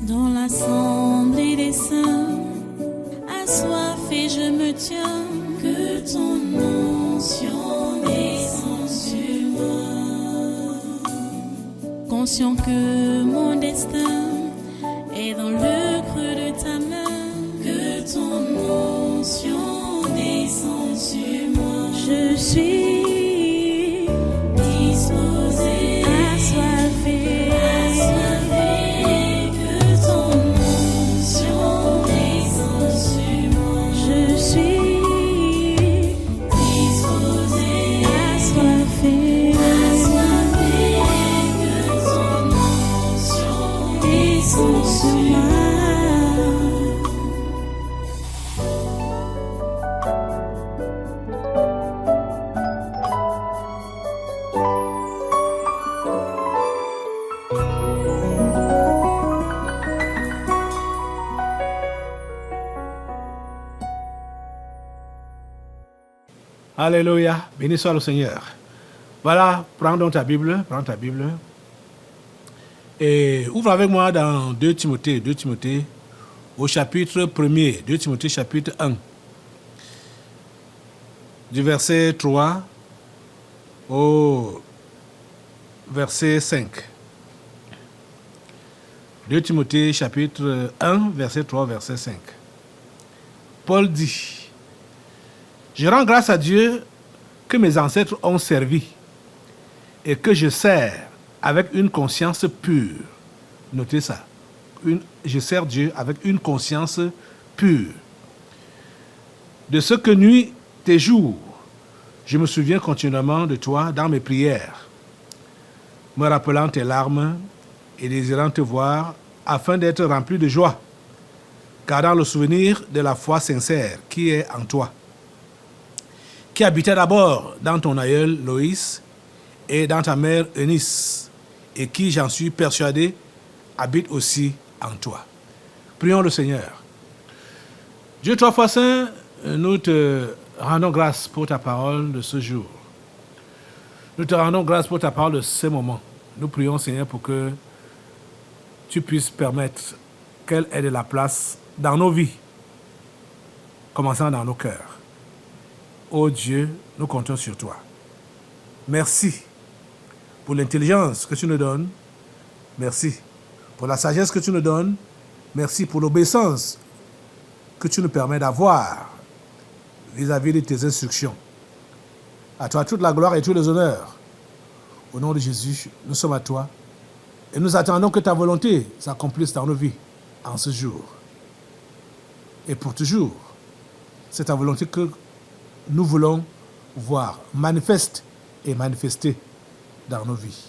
Dans l'assemblée des saints, assoiffé je me tiens, que ton onction descende sur moi. Conscient que mon destin est dans le creux de ta main, que ton onction descende sur moi. Je suis disposé, assoiffé, que ton onction descende sur moi. Je suis disposé, assoiffé, que ton onction descende sur moi. Alléluia, béni soit le Seigneur. Voilà, prends ta Bible, et ouvre avec moi dans 2 Timothée, au chapitre 1er, 2 Timothée chapitre 1, du verset 3 au verset 5. 2 Timothée chapitre 1, verset 3, verset 5. Paul dit: je rends grâce à Dieu que mes ancêtres ont servi et que je sers avec une conscience pure. Notez ça. Je sers Dieu avec une conscience pure. De ce que nuit tes jours, je me souviens continuellement de toi dans mes prières, me rappelant tes larmes et désirant te voir afin d'être rempli de joie, gardant le souvenir de la foi sincère qui est en toi, qui habitait d'abord dans ton aïeul Loïs et dans ta mère Eunice, et qui, j'en suis persuadé, habite aussi en toi. Prions le Seigneur. Dieu trois fois saint, nous te rendons grâce pour ta parole de ce jour. Nous te rendons grâce pour ta parole de ce moment. Nous prions, Seigneur, pour que tu puisses permettre qu'elle ait de la place dans nos vies, commençant dans nos cœurs. Ô Dieu, nous comptons sur toi. Merci pour l'intelligence que tu nous donnes. Merci pour la sagesse que tu nous donnes. Merci pour l'obéissance que tu nous permets d'avoir vis-à-vis de tes instructions. À toi toute la gloire et tous les honneurs. Au nom de Jésus, nous sommes à toi et nous attendons que ta volonté s'accomplisse dans nos vies en ce jour et pour toujours. C'est ta volonté que nous voulons voir manifeste et manifester dans nos vies.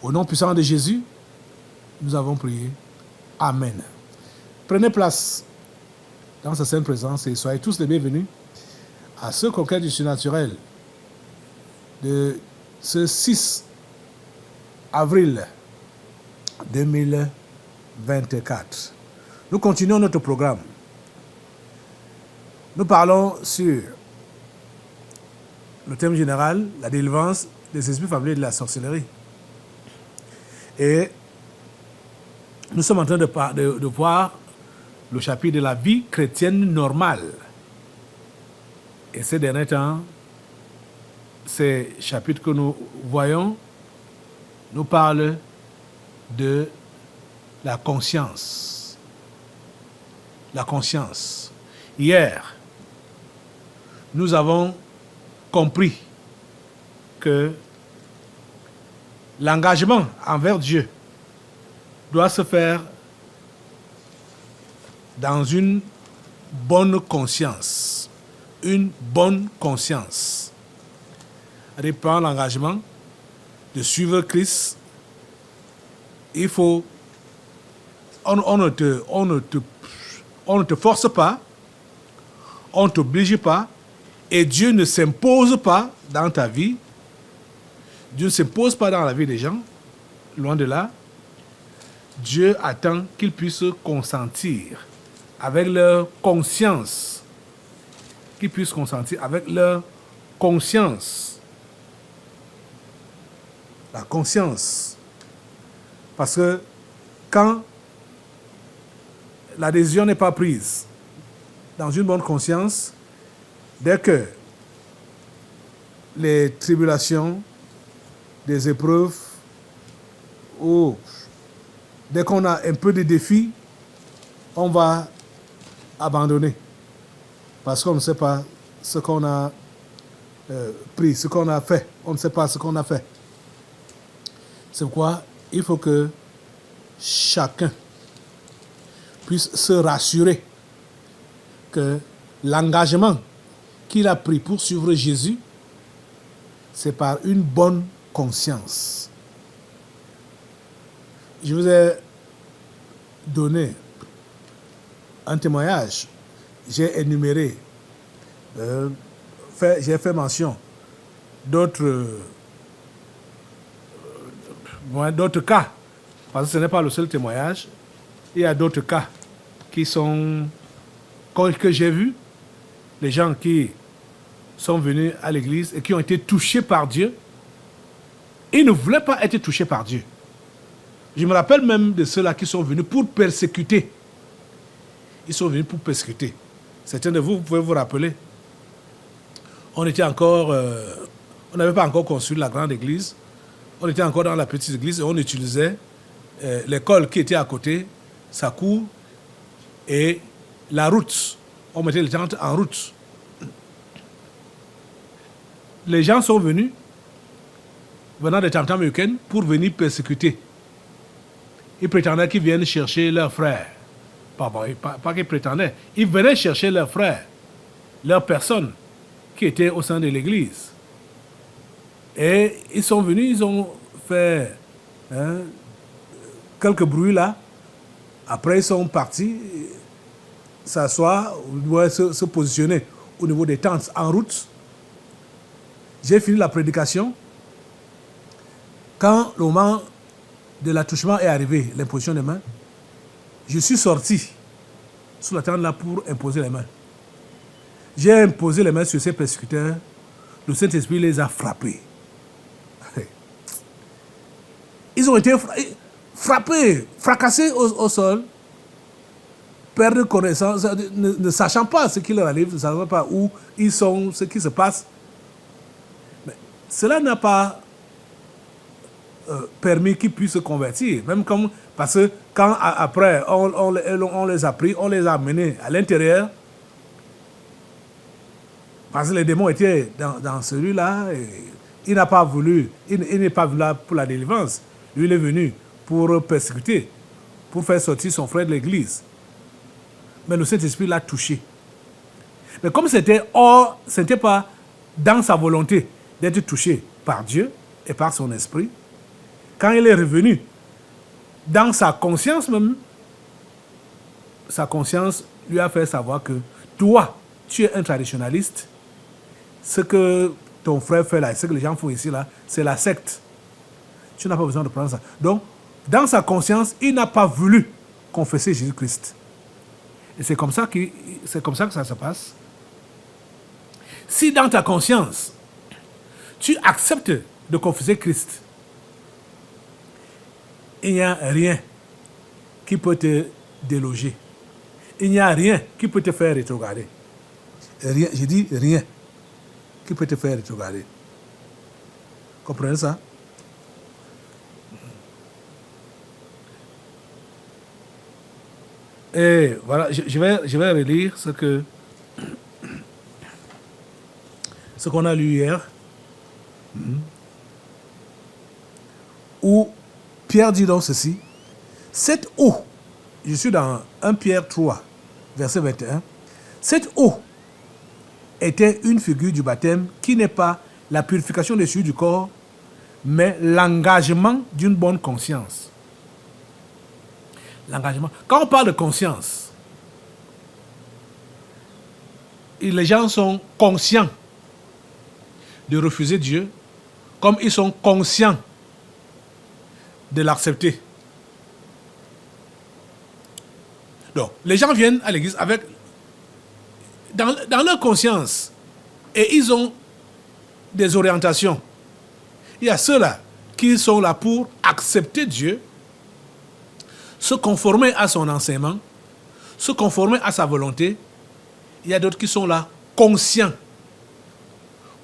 Au nom puissant de Jésus, nous avons prié. Amen. Prenez place dans sa sainte présence et soyez tous les bienvenus à ce conquête du surnaturel de ce 6 avril 2024. Nous continuons notre programme. Nous parlons sur le thème général, la délivrance des esprits familiers de la sorcellerie. Et nous sommes en train de voir le chapitre de la vie chrétienne normale. Et ces derniers temps, ces chapitres que nous voyons nous parlent de la conscience. La conscience. Hier, nous avons compris que l'engagement envers Dieu doit se faire dans une bonne conscience. Une bonne conscience. Prendre l'engagement de suivre Christ. Il faut... On ne te force pas, on ne t'oblige pas, et Dieu ne s'impose pas dans ta vie. Dieu ne s'impose pas dans la vie des gens, loin de là. Dieu attend qu'ils puissent consentir avec leur conscience, qu'ils puissent consentir avec leur conscience. La conscience. Parce que quand la décision n'est pas prise dans une bonne conscience, dès que les tribulations, des épreuves, ou dès qu'on a un peu de défis, on va abandonner. Parce qu'on ne sait pas ce qu'on a pris, ce qu'on a fait. On ne sait pas ce qu'on a fait. C'est pourquoi il faut que chacun puisse se rassurer que l'engagement qu'il a pris pour suivre Jésus, c'est par une bonne conscience. Je vous ai donné un témoignage. J'ai énuméré, j'ai fait mention d'autres cas, parce que ce n'est pas le seul témoignage. Il y a d'autres cas que j'ai vus, les gens qui sont venus à l'église et qui ont été touchés par Dieu. Ils ne voulaient pas être touchés par Dieu. Je me rappelle même de ceux-là qui sont venus pour persécuter. Ils sont venus pour persécuter. Certains de vous, vous pouvez vous rappeler. On n'avait pas encore construit la grande église. On était encore dans la petite église et on utilisait l'école qui était à côté, sa cour et la route. On mettait les tentes en route. Les gens sont venus, venant des tam-tams américaines, pour venir persécuter. Ils prétendaient qu'ils viennent chercher leurs frères. Pas qu'ils prétendaient. Ils venaient chercher leurs frères, leurs personnes qui étaient au sein de l'église. Et ils sont venus, ils ont fait quelques bruits là. Après, ils sont partis s'asseoir, se positionner au niveau des tentes en route. J'ai fini la prédication. Quand le moment de l'attouchement est arrivé, l'imposition des mains, je suis sorti sous la tente là pour imposer les mains. J'ai imposé les mains sur ces persécuteurs. Le Saint-Esprit les a frappés. Ils ont été frappés, fracassés au sol, perdre connaissance, ne sachant pas ce qui leur arrive, ne sachant pas où ils sont, ce qui se passe. Mais cela n'a pas permis qu'ils puissent se convertir. Même parce que quand après on les a pris, on les a amenés à l'intérieur, parce que les démons étaient dans celui-là, il n'a pas voulu, il n'est pas venu là pour la délivrance. Lui, il est venu pour persécuter, pour faire sortir son frère de l'église. Mais le Saint-Esprit l'a touché. Mais comme ce n'était pas dans sa volonté d'être touché par Dieu et par son esprit, quand il est revenu dans sa conscience même, sa conscience lui a fait savoir que toi, tu es un traditionnaliste. Ce que ton frère fait là, ce que les gens font ici là, c'est la secte. Tu n'as pas besoin de prendre ça. Donc, dans sa conscience, il n'a pas voulu confesser Jésus-Christ. Et c'est comme ça que ça se passe. Si dans ta conscience, tu acceptes de confesser Christ, il n'y a rien qui peut te déloger. Il n'y a rien qui peut te faire rétrograder. Rien, je dis rien qui peut te faire rétrograder. Comprenez ça? Et voilà, je vais relire ce qu'on a lu hier, où Pierre dit donc ceci: cette eau, je suis dans 1 Pierre 3, verset 21, cette eau était une figure du baptême qui n'est pas la purification des souillures du corps, mais l'engagement d'une bonne conscience. L'engagement. Quand on parle de conscience, les gens sont conscients de refuser Dieu, comme ils sont conscients de l'accepter. Donc, les gens viennent à l'église avec dans leur conscience et ils ont des orientations. Il y a ceux-là qui sont là pour accepter Dieu, se conformer à son enseignement, se conformer à sa volonté. Il y a d'autres qui sont là, conscients,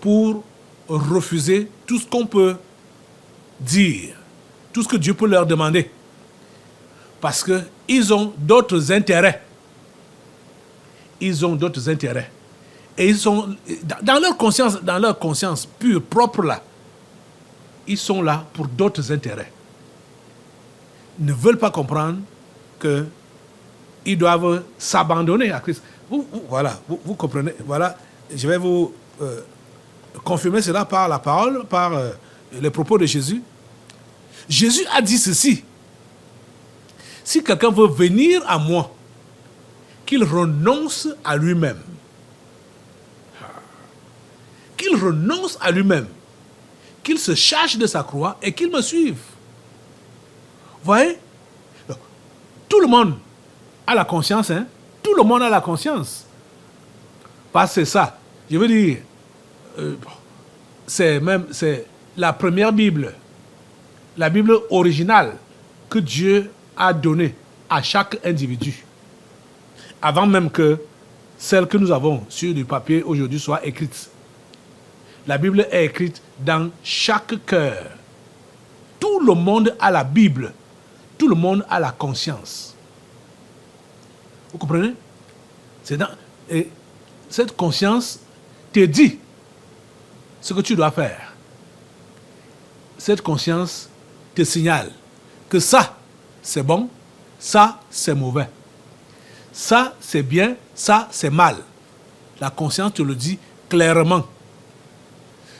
pour refuser tout ce qu'on peut dire, tout ce que Dieu peut leur demander. Parce qu'ils ont d'autres intérêts. Ils ont d'autres intérêts. Et ils sont, dans leur conscience pure, propre là, ils sont là pour d'autres intérêts. Ils ne veulent pas comprendre qu'ils doivent s'abandonner à Christ. Vous comprenez. Voilà, je vais vous confirmer cela par la parole, par les propos de Jésus. Jésus a dit ceci. Si quelqu'un veut venir à moi, qu'il renonce à lui-même. Qu'il renonce à lui-même. Qu'il se charge de sa croix et qu'il me suive. Vous voyez? Donc, tout le monde a la conscience, hein? Tout le monde a la conscience. Parce que c'est ça. Je veux dire, c'est la première Bible, la Bible originale que Dieu a donnée à chaque individu. Avant même que celle que nous avons sur du papier aujourd'hui soit écrite. La Bible est écrite dans chaque cœur. Tout le monde a la Bible. Tout le monde a la conscience. Vous comprenez? Et cette conscience te dit ce que tu dois faire. Cette conscience te signale que ça, c'est bon, ça, c'est mauvais. Ça, c'est bien, ça, c'est mal. La conscience te le dit clairement.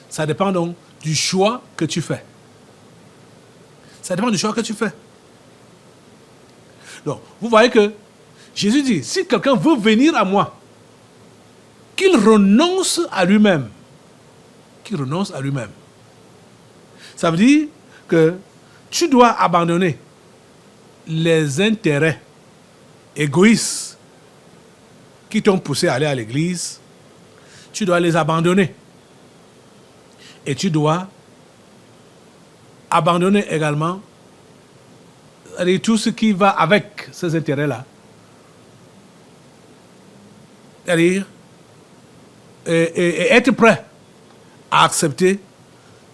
Ça dépend donc du choix que tu fais. Ça dépend du choix que tu fais. Donc, vous voyez que Jésus dit, si quelqu'un veut venir à moi, qu'il renonce à lui-même. Qu'il renonce à lui-même. Ça veut dire que tu dois abandonner les intérêts égoïstes qui t'ont poussé à aller à l'église. Tu dois les abandonner. Et tu dois abandonner également tout ce qui va avec ces intérêts-là. C'est-à-dire, et être prêt à accepter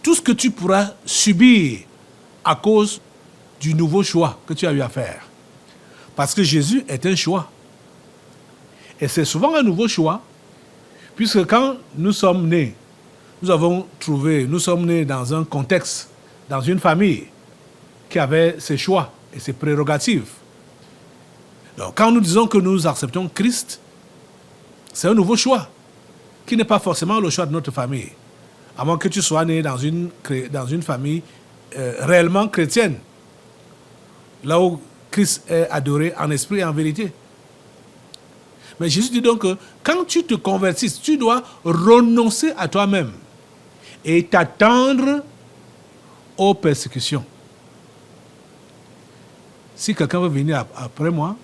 tout ce que tu pourras subir à cause du nouveau choix que tu as eu à faire. Parce que Jésus est un choix. Et c'est souvent un nouveau choix, puisque quand nous sommes nés, nous sommes nés dans un contexte, dans une famille qui avait ses choix et ses prérogatives. Donc, quand nous disons que nous acceptons Christ, c'est un nouveau choix, qui n'est pas forcément le choix de notre famille. À moins que tu sois né dans une famille réellement chrétienne, là où Christ est adoré en esprit et en vérité. Mais Jésus dit donc que quand tu te convertis, tu dois renoncer à toi-même et t'attendre aux persécutions. Si quelqu'un veut venir après moi,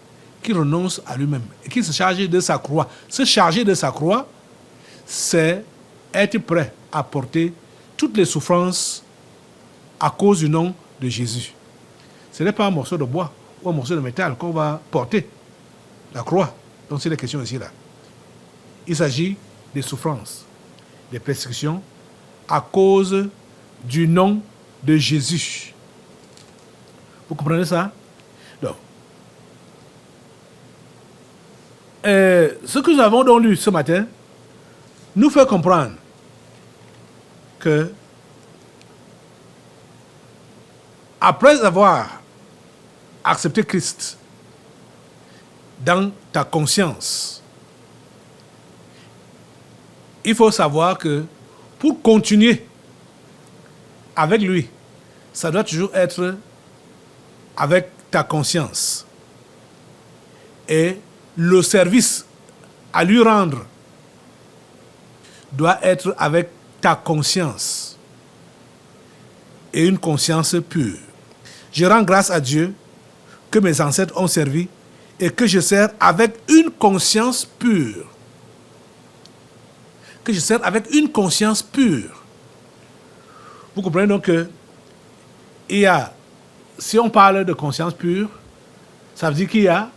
qu'il renonce à lui-même et qu'il se charge de sa croix. Se charger de sa croix, c'est être prêt à porter toutes les souffrances à cause du nom de Jésus. Ce n'est pas un morceau de bois ou un morceau de métal qu'on va porter, la croix. Donc c'est la question ici là. Il s'agit des souffrances, des persécutions à cause du nom de Jésus. Vous comprenez ça? Donc, ce que nous avons donc lu ce matin nous fait comprendre que après avoir accepté Christ dans ta conscience, il faut savoir que pour continuer avec lui, ça doit toujours être avec ta conscience. Et le service à lui rendre doit être avec ta conscience et une conscience pure. Je rends grâce à Dieu que mes ancêtres ont servi et que je sers avec une conscience pure. Que je sers avec une conscience pure. Vous comprenez donc que si on parle de conscience pure, ça veut dire qu'il y a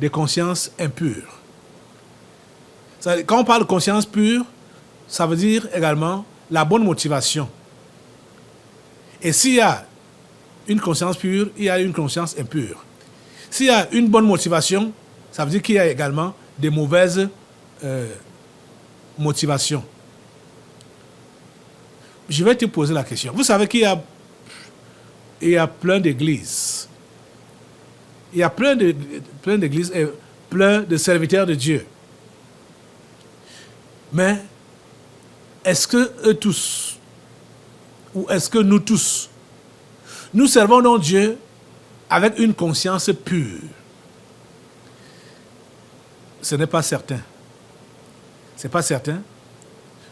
des consciences impures. Quand on parle de conscience pure, ça veut dire également la bonne motivation. Et s'il y a une conscience pure, il y a une conscience impure. S'il y a une bonne motivation, ça veut dire qu'il y a également des mauvaises motivations. Je vais te poser la question. Vous savez qu'il y a plein d'églises. Il y a plein d'églises et plein de serviteurs de Dieu. Mais est-ce que eux tous, ou est-ce que nous tous, nous servons donc Dieu avec une conscience pure? Ce n'est pas certain. Ce n'est pas certain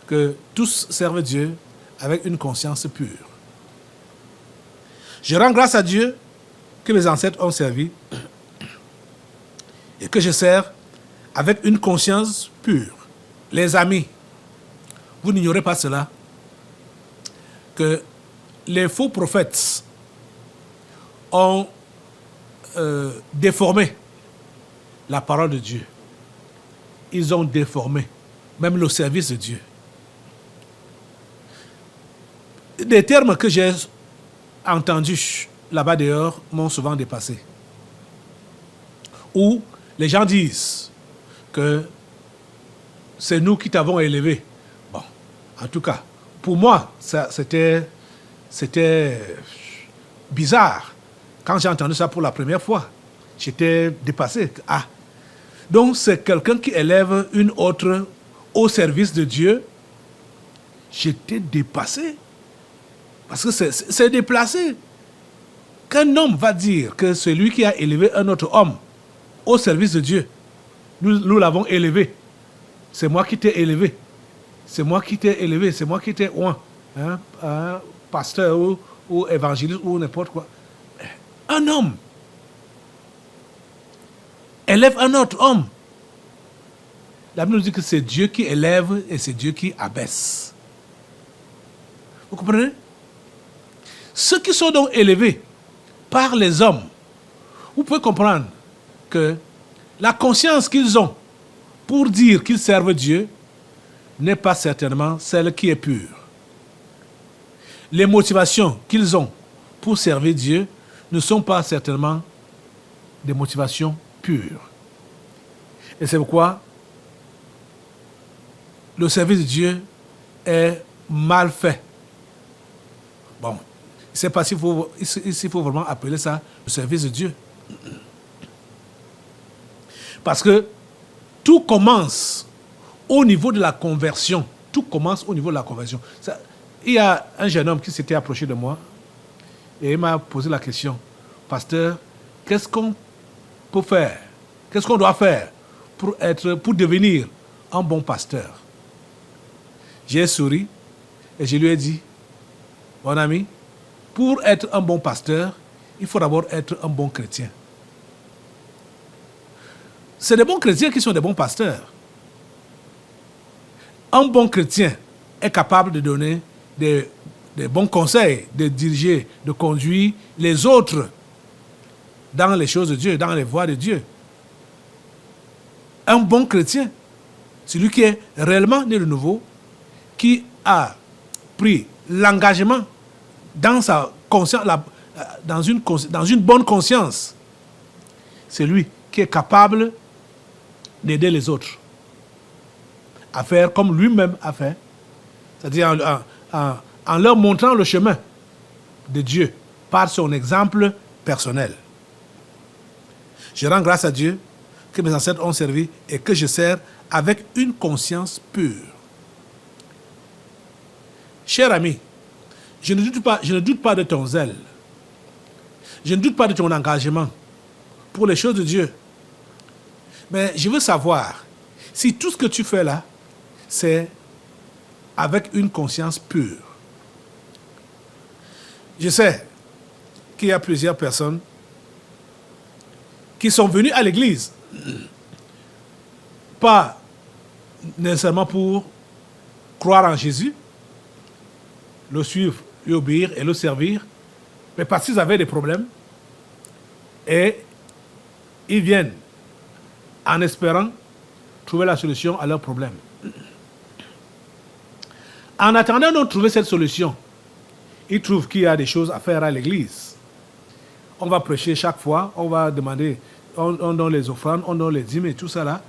que tous servent Dieu avec une conscience pure. Je rends grâce à Dieu que mes ancêtres ont servi et que je sers avec une conscience pure. Les amis, vous n'ignorez pas cela, que les faux prophètes ont déformé la parole de Dieu. Ils ont déformé même le service de Dieu. Des termes que j'ai entendus là-bas dehors m'ont souvent dépassé. Où les gens disent que c'est nous qui t'avons élevé. Bon, en tout cas, pour moi, c'était bizarre. Quand j'ai entendu ça pour la première fois, j'étais dépassé. Ah, donc c'est quelqu'un qui élève une autre au service de Dieu. J'étais dépassé. Parce que c'est déplacé. Qu'un homme va dire que celui qui a élevé un autre homme au service de Dieu, nous l'avons élevé. C'est moi qui t'ai élevé. C'est moi qui t'ai élevé. C'est moi qui t'ai oint. Un pasteur ou évangéliste ou n'importe quoi. Un homme élève un autre homme. La Bible nous dit que c'est Dieu qui élève et c'est Dieu qui abaisse. Vous comprenez? Ceux qui sont donc élevés par les hommes, vous pouvez comprendre que la conscience qu'ils ont pour dire qu'ils servent Dieu n'est pas certainement celle qui est pure. Les motivations qu'ils ont pour servir Dieu ne sont pas certainement des motivations pures. Et c'est pourquoi le service de Dieu est mal fait. Bon, je ne sais pas s'il faut vraiment appeler ça le service de Dieu. Parce que tout commence au niveau de la conversion. Tout commence au niveau de la conversion. Il y a un jeune homme qui s'était approché de moi et il m'a posé la question: Pasteur, qu'est-ce qu'on peut faire? Qu'est-ce qu'on doit faire pour devenir un bon pasteur? J'ai souri et je lui ai dit: mon ami, pour être un bon pasteur, il faut d'abord être un bon chrétien. C'est des bons chrétiens qui sont des bons pasteurs. Un bon chrétien est capable de donner des bons conseils, de diriger, de conduire les autres dans les choses de Dieu, dans les voies de Dieu. Un bon chrétien, celui qui est réellement né de nouveau, qui a pris l'engagement dans sa conscience, dans une bonne conscience, c'est lui qui est capable d'aider les autres à faire comme lui-même a fait, c'est-à-dire en leur montrant le chemin de Dieu par son exemple personnel. Je rends grâce à Dieu que mes ancêtres ont servi et que je sers avec une conscience pure. Cher ami, je ne doute pas de ton zèle. Je ne doute pas de ton engagement pour les choses de Dieu. Mais je veux savoir si tout ce que tu fais là, c'est avec une conscience pure. Je sais qu'il y a plusieurs personnes qui sont venues à l'église, pas nécessairement pour croire en Jésus, le suivre, lui obéir et le servir, mais parce qu'ils avaient des problèmes et ils viennent en espérant trouver la solution à leurs problèmes. En attendant de trouver cette solution, ils trouvent qu'il y a des choses à faire à l'église. On va prêcher chaque fois, on va demander, on donne les offrandes, on donne les dîmes et tout ça là.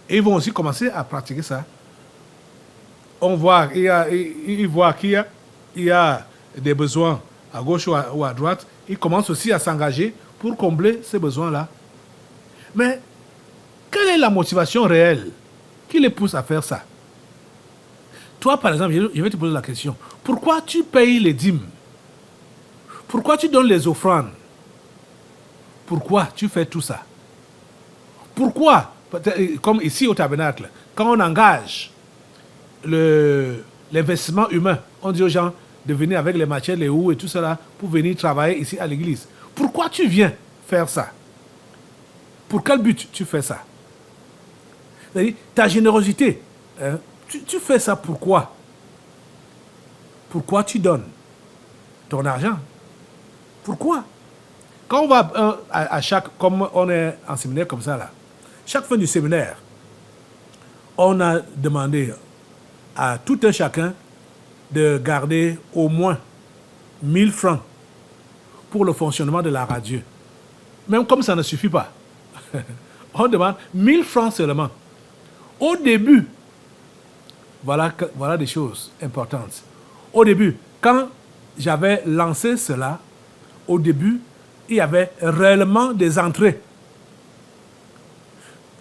Et ils vont aussi commencer à pratiquer ça. On voit, ils voient qu'il y a des besoins à gauche ou à droite. Ils commencent aussi à s'engager pour combler ces besoins-là. Mais quelle est la motivation réelle qui les pousse à faire ça? Toi, par exemple, je vais te poser la question. Pourquoi tu payes les dîmes? Pourquoi tu donnes les offrandes? Pourquoi tu fais tout ça? Pourquoi, comme ici au tabernacle, quand on engage l'investissement humain, on dit aux gens de venir avec les machettes, les houes et tout cela pour venir travailler ici à l'église. Pourquoi tu viens faire ça? Pour quel but tu fais ça? C'est-à-dire, ta générosité, hein, tu fais ça pourquoi? Pourquoi tu donnes ton argent? Pourquoi? Quand on va à chaque, comme on est en séminaire comme ça là, chaque fin du séminaire, on a demandé à tout un chacun de garder au moins 1000 francs pour le fonctionnement de la radio. Même comme ça ne suffit pas. On demande 1000 francs seulement. Au début, voilà des choses importantes. Au début, quand j'avais lancé cela, au début, il y avait réellement des entrées.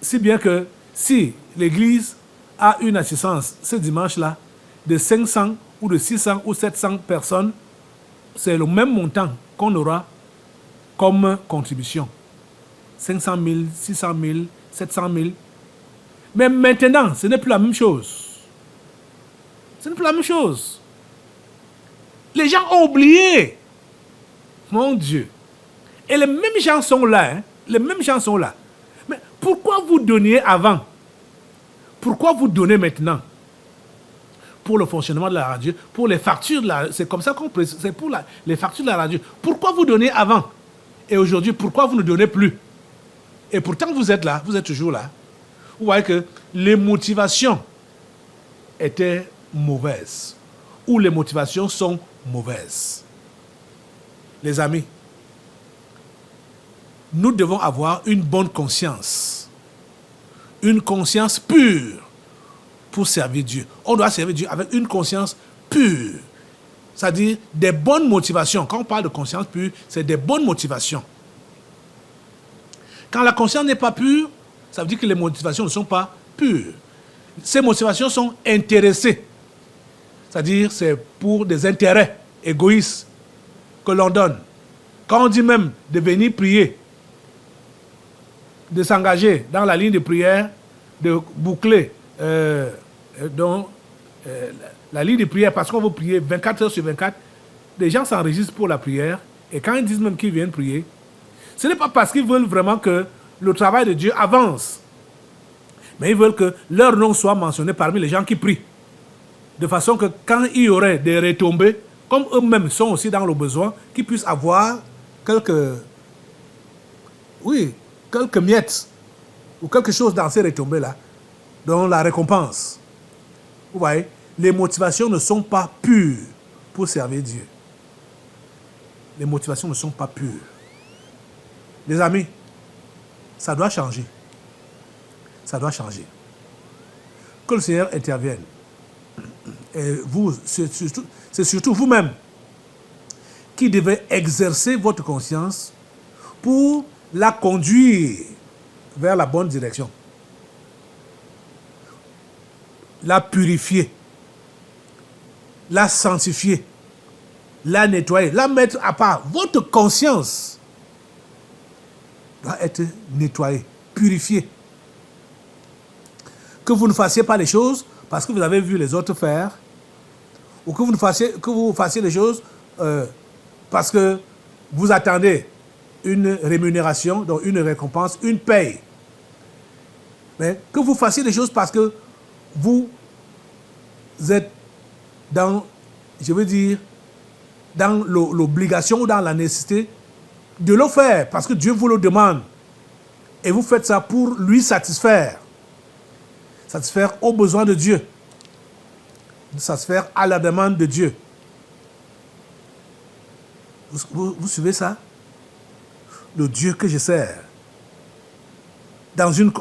Si bien que si l'église a une assistance ce dimanche-là de 500 ou de 600 ou 700 personnes, c'est le même montant qu'on aura comme contribution. 500 000, 600 000, 700 000. Mais maintenant, ce n'est plus la même chose. Ce n'est plus la même chose. Les gens ont oublié. Mon Dieu. Et les mêmes gens sont là. Hein? Les mêmes gens sont là. Mais pourquoi vous donniez avant? Pourquoi vous donnez maintenant? Pour le fonctionnement de la radio, pour les factures de la radio. C'est comme ça qu'on précise. C'est pour les factures de la radio. Pourquoi vous donnez avant? Et aujourd'hui, pourquoi vous ne donnez plus? Et pourtant, vous êtes là. Vous êtes toujours là. Vous voyez que les motivations étaient mauvaises. Ou les motivations sont mauvaises. Les amis, nous devons avoir une bonne conscience. Une conscience pure pour servir Dieu. On doit servir Dieu avec une conscience pure. C'est-à-dire des bonnes motivations. Quand on parle de conscience pure, c'est des bonnes motivations. Quand la conscience n'est pas pure, ça veut dire que les motivations ne sont pas pures. Ces motivations sont intéressées. C'est-à-dire c'est pour des intérêts égoïstes que l'on donne. Quand on dit même de venir prier, de s'engager dans la ligne de prière, de boucler la ligne de prière parce qu'on veut prier 24 heures sur 24, les gens s'enregistrent pour la prière et quand ils disent même qu'ils viennent prier, ce n'est pas parce qu'ils veulent vraiment que le travail de Dieu avance, mais ils veulent que leur nom soit mentionné parmi les gens qui prient. De façon que quand il y aurait des retombées, comme eux-mêmes sont aussi dans le besoin, qu'ils puissent avoir quelques miettes ou quelque chose dans ces retombées-là, dont la récompense. Vous voyez, les motivations ne sont pas pures pour servir Dieu. Les motivations ne sont pas pures. Les amis, ça doit changer. Ça doit changer. Que le Seigneur intervienne. Et vous, c'est surtout vous-même qui devez exercer votre conscience pour la conduire vers la bonne direction. La purifier, la sanctifier, la nettoyer, la mettre à part. Votre conscience doit être nettoyée, purifiée. Que vous ne fassiez pas les choses parce que vous avez vu les autres faire, ou que vous fassiez les choses parce que vous attendez une rémunération, donc une récompense, une paye. Mais que vous fassiez les choses parce que vous êtes dans, je veux dire, dans l'obligation ou dans la nécessité de le faire, parce que Dieu vous le demande. Et vous faites ça pour lui satisfaire. Satisfaire aux besoins de Dieu. Satisfaire à la demande de Dieu. Vous suivez ça? Le Dieu que je sers.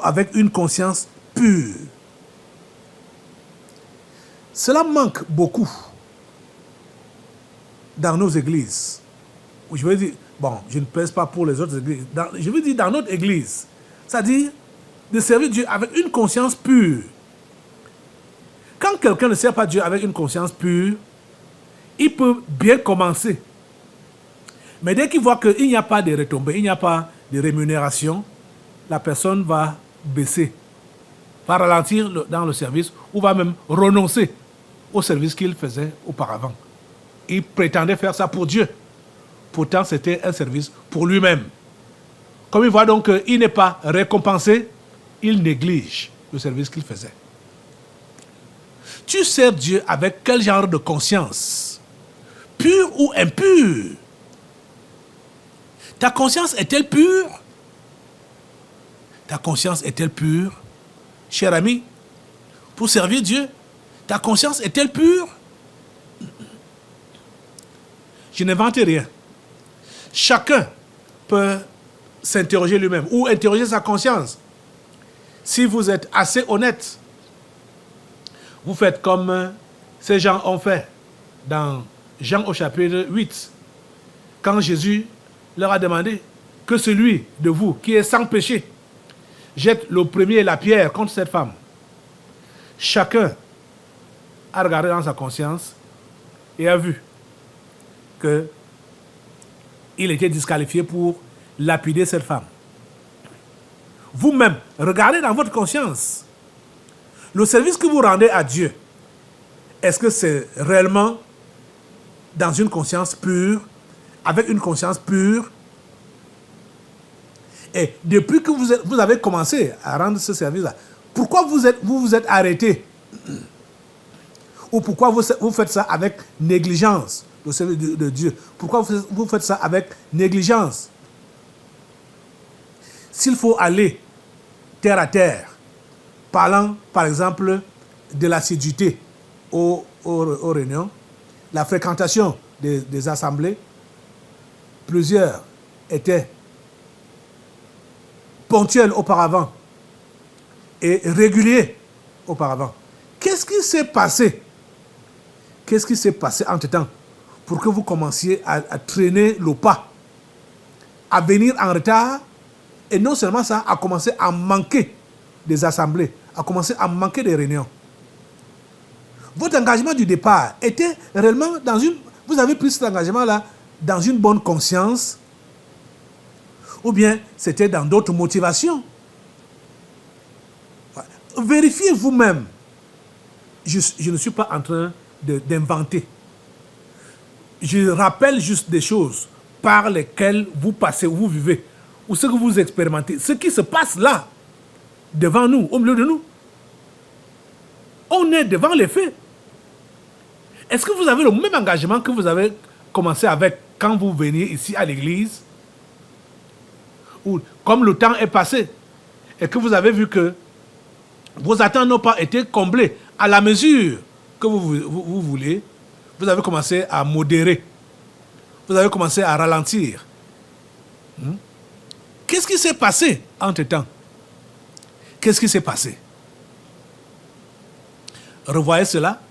Avec une conscience pure. Cela manque beaucoup dans nos églises. Je veux dire, bon, je ne pèse pas pour les autres églises. Je veux dire dans notre église. C'est-à-dire de servir Dieu avec une conscience pure. Quand quelqu'un ne sert pas Dieu avec une conscience pure, il peut bien commencer. Mais dès qu'il voit qu'il n'y a pas de retombées, il n'y a pas de rémunération, la personne va baisser, va ralentir dans le service ou va même renoncer au service qu'il faisait auparavant. Il prétendait faire ça pour Dieu. Pourtant, c'était un service pour lui-même. Comme il voit donc qu'il n'est pas récompensé, il néglige le service qu'il faisait. Tu sers Dieu avec quel genre de conscience? Pure ou impure? Ta conscience est-elle pure? Ta conscience est-elle pure? Cher ami, pour servir Dieu, ta conscience est-elle pure? Je n'invente rien. Chacun peut s'interroger lui-même ou interroger sa conscience. Si vous êtes assez honnête, vous faites comme ces gens ont fait dans Jean au chapitre 8, quand Jésus leur a demandé que celui de vous qui est sans péché jette le premier la pierre contre cette femme. Chacun a regardé dans sa conscience et a vu que il était disqualifié pour lapider cette femme. Vous-même, regardez dans votre conscience. Le service que vous rendez à Dieu, est-ce que c'est réellement dans une conscience pure, avec une conscience pure? Et depuis que vous avez commencé à rendre ce service-là, pourquoi vous vous êtes arrêté? Ou pourquoi vous faites ça avec négligence, le service de Dieu? Pourquoi vous faites ça avec négligence? S'il faut aller terre à terre, parlant par exemple de l'assiduité aux réunions, la fréquentation des assemblées, plusieurs étaient ponctuels auparavant et réguliers auparavant. Qu'est-ce qui s'est passé? Qu'est-ce qui s'est passé entre-temps pour que vous commenciez à traîner le pas, à venir en retard, et non seulement ça, à commencer à manquer des assemblées, à commencer à manquer des réunions? Votre engagement du départ était réellement dans une... Vous avez pris cet engagement-là dans une bonne conscience, ou bien c'était dans d'autres motivations? Vérifiez vous-même. Je ne suis pas en train d'inventer. Je rappelle juste des choses par lesquelles vous passez, vous vivez, ou ce que vous expérimentez, ce qui se passe là, devant nous, au milieu de nous. On est devant les faits. Est-ce que vous avez le même engagement que vous avez commencé avec quand vous veniez ici à l'église? Ou comme le temps est passé et que vous avez vu que vos attentes n'ont pas été comblées à la mesure que vous voulez, vous avez commencé à modérer. Vous avez commencé à ralentir. Qu'est-ce qui s'est passé entre-temps? Qu'est-ce qui s'est passé? Revoyez cela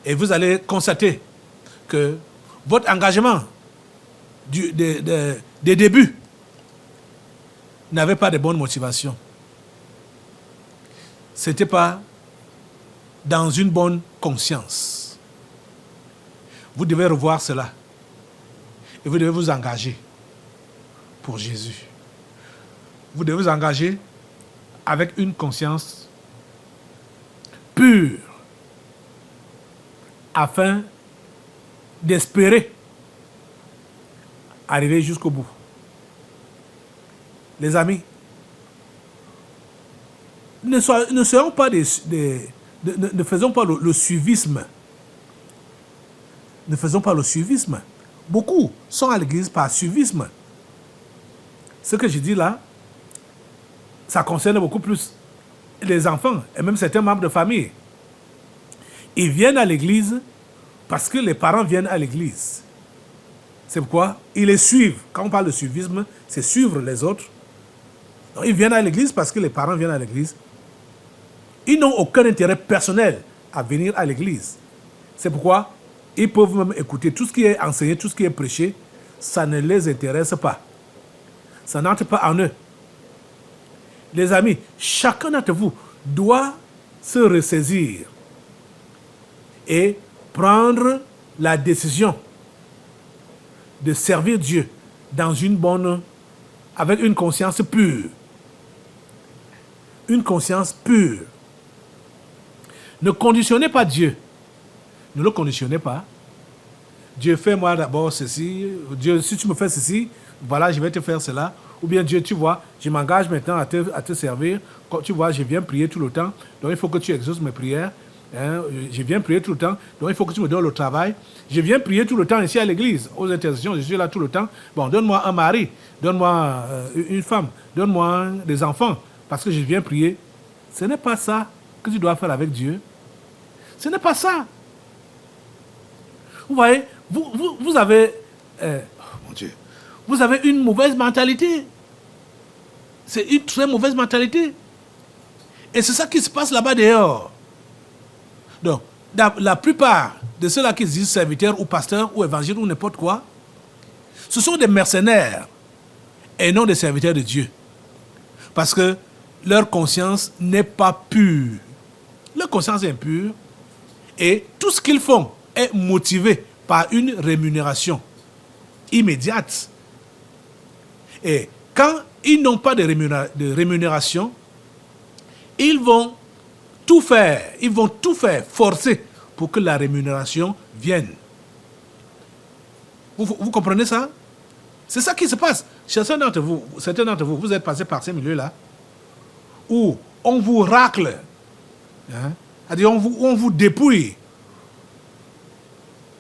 et vous allez constater que votre engagement des débuts n'avait pas de bonne motivation. Ce n'était pas dans une bonne conscience. Vous devez revoir cela. Et vous devez vous engager pour Jésus. Vous devez vous engager avec une conscience pure afin d'espérer arriver jusqu'au bout. Les amis, ne faisons pas le suivisme. Ne faisons pas le suivisme. Beaucoup sont à l'église par suivisme. Ce que je dis là, ça concerne beaucoup plus les enfants et même certains membres de famille. Ils viennent à l'église parce que les parents viennent à l'église. C'est pourquoi ils les suivent. Quand on parle de suivisme, c'est suivre les autres. Donc, ils viennent à l'église parce que les parents viennent à l'église. Ils n'ont aucun intérêt personnel à venir à l'église. C'est pourquoi ils peuvent même écouter tout ce qui est enseigné, tout ce qui est prêché. Ça ne les intéresse pas. Ça n'entre pas en eux. Les amis, chacun d'entre vous doit se ressaisir et prendre la décision de servir Dieu dans avec une conscience pure. Une conscience pure. Ne conditionnez pas Dieu. Ne le conditionnez pas. Dieu, fais-moi d'abord ceci. Dieu, si tu me fais ceci, voilà, je vais te faire cela. Ou bien Dieu, tu vois, je m'engage maintenant à te servir. Quand tu vois, je viens prier tout le temps. Donc il faut que tu exauces mes prières. Hein, je viens prier tout le temps. Donc il faut que tu me donnes le travail. Je viens prier tout le temps ici à l'église, aux intercessions. Je suis là tout le temps. Bon, donne-moi un mari. Donne-moi une femme. Donne-moi des enfants. Parce que je viens prier. Ce n'est pas ça que tu dois faire avec Dieu. Ce n'est pas ça. Vous voyez, vous avez... oh mon Dieu. Vous avez une mauvaise mentalité. C'est une très mauvaise mentalité. Et c'est ça qui se passe là-bas dehors. Donc, la plupart de ceux-là qui se disent serviteurs ou pasteurs ou évangiles ou n'importe quoi, ce sont des mercenaires et non des serviteurs de Dieu. Parce que leur conscience n'est pas pure. Leur conscience est impure et tout ce qu'ils font est motivé par une rémunération immédiate. Et quand ils n'ont pas de rémunération, ils vont tout faire, forcer pour que la rémunération vienne. Vous comprenez ça? C'est ça qui se passe. Certains d'entre vous, vous êtes passés par ces milieux-là, où on vous racle, hein? C'est-à-dire on vous dépouille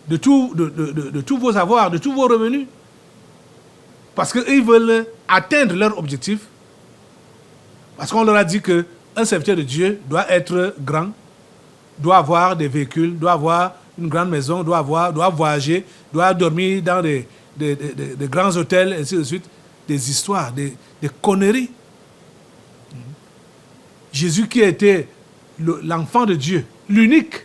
de tous vos avoirs, de tous vos revenus. Parce qu'ils veulent atteindre leur objectif. Parce qu'on leur a dit qu'un serviteur de Dieu doit être grand, doit avoir des véhicules, doit avoir une grande maison, doit voyager, doit dormir dans des grands hôtels, ainsi de suite. Des histoires, des conneries. Jésus qui était l'enfant de Dieu, l'unique,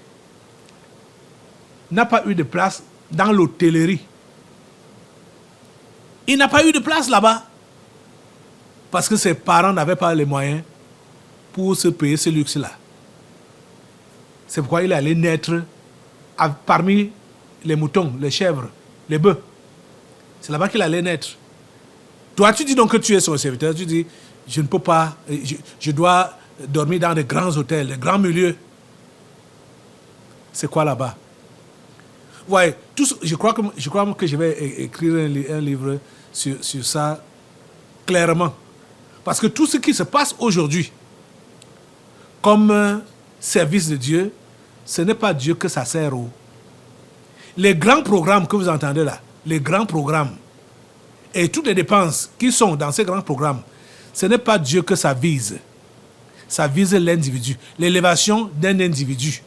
n'a pas eu de place dans l'hôtellerie. Il n'a pas eu de place là-bas parce que ses parents n'avaient pas les moyens pour se payer ce luxe-là. C'est pourquoi il est allé naître parmi les moutons, les chèvres, les bœufs. C'est là-bas qu'il allait naître. Toi, tu dis donc que tu es son serviteur, tu dis, je ne peux pas, je dois dormir dans de grands hôtels, de grands milieux. C'est quoi là-bas? Ouais, je crois que je vais écrire un livre sur ça clairement. Parce que tout ce qui se passe aujourd'hui comme service de Dieu, ce n'est pas Dieu que ça sert. Les grands programmes que vous entendez là, les grands programmes et toutes les dépenses qui sont dans ces grands programmes, ce n'est pas Dieu que ça vise. Ça vise l'individu, l'élévation d'un individu.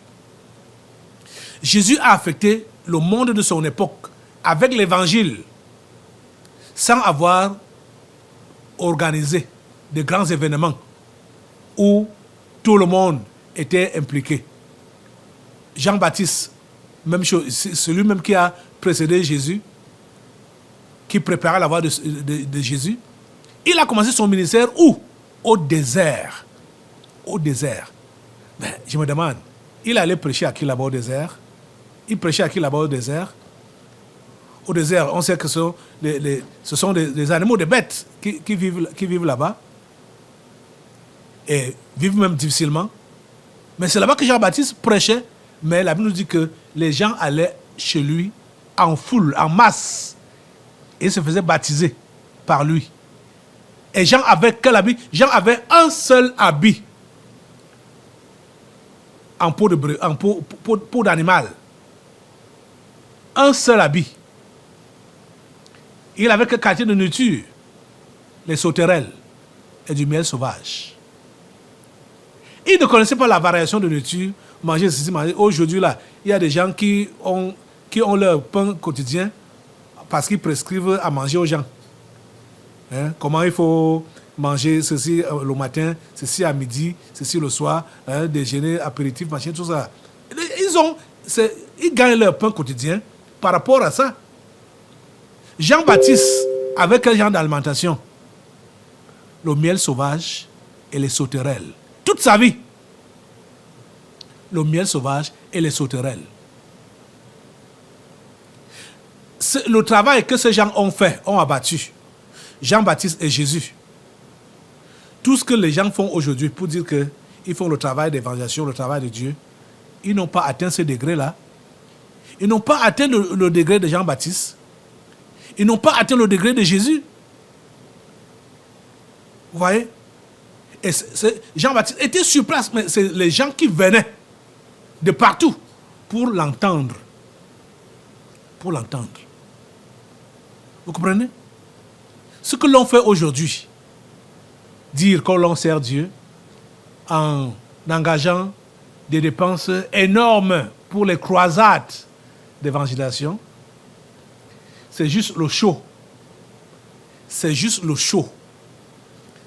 Jésus a affecté le monde de son époque avec l'évangile sans avoir organisé de grands événements où tout le monde était impliqué. Jean-Baptiste, même chose, celui même qui a précédé Jésus, qui préparait la voie de Jésus, il a commencé son ministère où? Au désert. Au désert. Ben, je me demande, il allait prêcher à qui là-bas au désert? Il prêchait à qui là-bas au désert? Au désert, on sait que ce sont des animaux, des bêtes qui vivent là-bas. Et vivent même difficilement. Mais c'est là-bas que Jean-Baptiste prêchait. Mais la Bible nous dit que les gens allaient chez lui en foule, en masse. Et se faisaient baptiser par lui. Et Jean avait quel habit? Jean avait un seul habit. En peau d'animal. Un seul habit. Il avait que quartier de nourriture, les sauterelles et du miel sauvage. Ils ne connaissaient pas la variation de nourriture, manger ceci, manger. Aujourd'hui, là, il y a des gens qui ont leur pain quotidien parce qu'ils prescrivent à manger aux gens. Hein? Comment il faut manger ceci le matin, ceci à midi, ceci le soir, hein? Déjeuner, apéritif, machin, tout ça. Ils gagnent leur pain quotidien par rapport à ça. Jean-Baptiste, avec quel genre d'alimentation? Le miel sauvage et les sauterelles. Toute sa vie. Le miel sauvage et les sauterelles. Le travail que ces gens ont fait, ont abattu, Jean-Baptiste et Jésus. Tout ce que les gens font aujourd'hui pour dire qu'ils font le travail d'évangélisation, le travail de Dieu, ils n'ont pas atteint ce degré-là. Ils n'ont pas atteint le degré de Jean-Baptiste. Ils n'ont pas atteint le degré de Jésus. Vous voyez? Et Jean-Baptiste était sur place, mais c'est les gens qui venaient de partout pour l'entendre. Pour l'entendre. Vous comprenez? Ce que l'on fait aujourd'hui, dire que l'on sert Dieu en engageant des dépenses énormes pour les croisades d'évangélisation, c'est juste le show. C'est juste le show.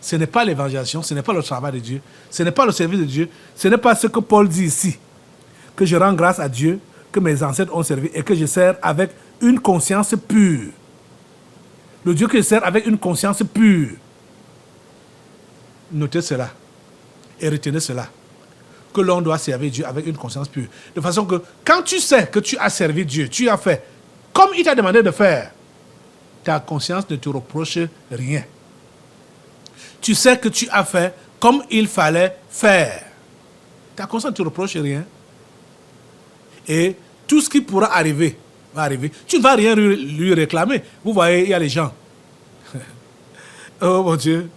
Ce n'est pas l'évangélisation, ce n'est pas le travail de Dieu, ce n'est pas le service de Dieu, ce n'est pas ce que Paul dit ici, que je rends grâce à Dieu, que mes ancêtres ont servi et que je sers avec une conscience pure. Le Dieu que je sers avec une conscience pure. Notez cela et retenez cela, que l'on doit servir Dieu avec une conscience pure. De façon que quand tu sais que tu as servi Dieu, tu as fait comme il t'a demandé de faire, ta conscience ne te reproche rien. Tu sais que tu as fait comme il fallait faire. Ta conscience ne te reproche rien. Et tout ce qui pourra arriver, va arriver. Tu ne vas rien lui réclamer. Vous voyez, il y a les gens. Oh mon Dieu.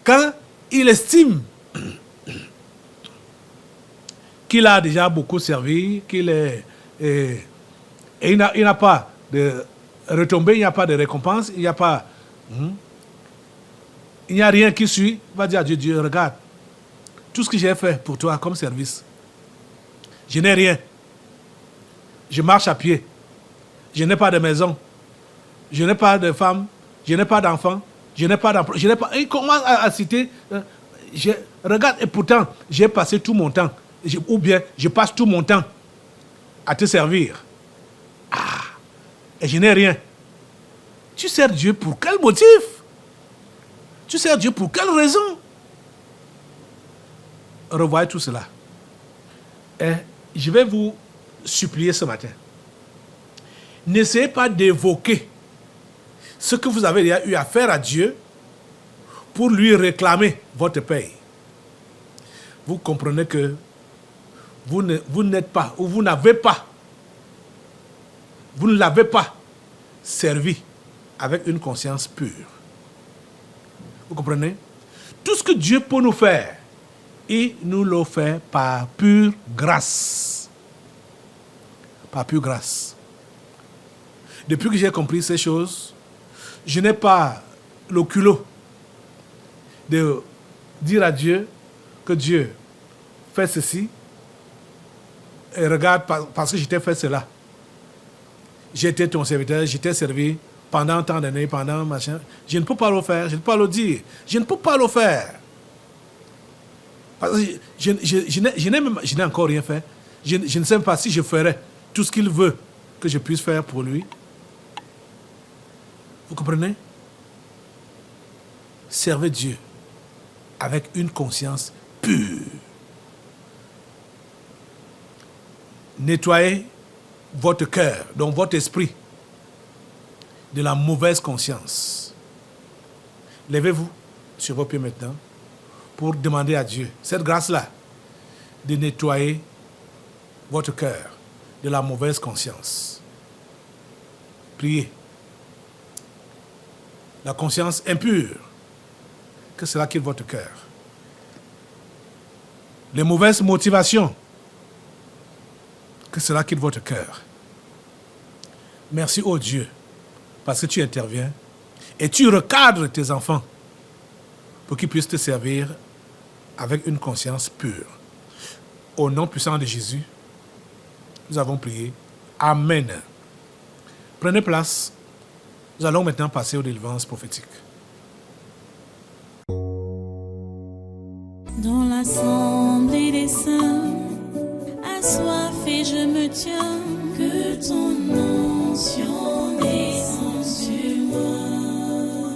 Quand il estime qu'il a déjà beaucoup servi, qu'il est... Et il n'a pas de retombée, il n'y a pas de récompense, il n'y a pas... Il n'y a rien qui suit. Il va dire à Dieu, Dieu, regarde, tout ce que j'ai fait pour toi comme service, je n'ai rien. Je marche à pied. Je n'ai pas de maison. Je n'ai pas de femme. Je n'ai pas d'enfant. Je n'ai pas d'emploi. Je n'ai pas... Il commence à citer... regarde, et pourtant, j'ai passé tout mon temps. Ou bien, je passe tout mon temps à te servir. Ah! Et je n'ai rien. Tu sers Dieu pour quel motif? Tu sers Dieu pour quelle raison? Revoyez tout cela. Et je vais vous supplier ce matin. N'essayez pas d'évoquer ce que vous avez déjà eu à faire à Dieu pour lui réclamer votre paye. Vous comprenez que vous n'êtes pas, ou vous n'avez pas, vous ne l'avez pas servi avec une conscience pure. Vous comprenez? Tout ce que Dieu peut nous faire, il nous le fait par pure grâce. Par pure grâce. Depuis que j'ai compris ces choses, je n'ai pas le culot de dire à Dieu que Dieu fait ceci et regarde parce que je t'ai fait cela. J'étais ton serviteur, je t'ai servi pendant tant d'années, pendant machin. Je ne peux pas le faire, je ne peux pas le dire. Je ne peux pas le faire. Parce que je n'ai encore rien fait. Je ne sais pas si je ferais tout ce qu'il veut que je puisse faire pour lui. Vous comprenez? Servez Dieu avec une conscience pure. Nettoyez votre cœur, donc votre esprit, de la mauvaise conscience. Levez-vous sur vos pieds maintenant pour demander à Dieu cette grâce-là de nettoyer votre cœur de la mauvaise conscience. Priez. La conscience impure, que cela quitte votre cœur. Les mauvaises motivations, que cela quitte votre cœur. Merci, ô Dieu, parce que tu interviens et tu recadres tes enfants pour qu'ils puissent te servir avec une conscience pure. Au nom puissant de Jésus, nous avons prié. Amen. Prenez place. Nous allons maintenant passer aux délivrances prophétiques. Dans l'assemblée des saints, assoiffé je me tiens, que ton onction descende sur moi.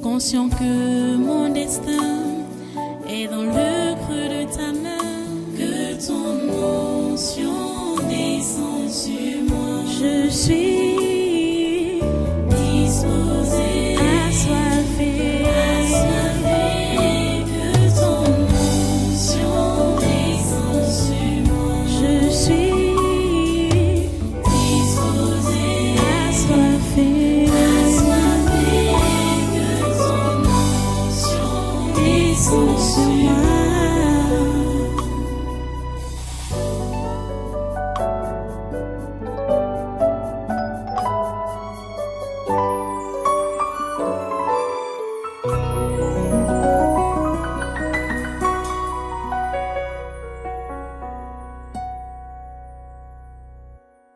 Conscient que mon destin est dans le creux de ta main, que ton onction descende sur moi. Je suis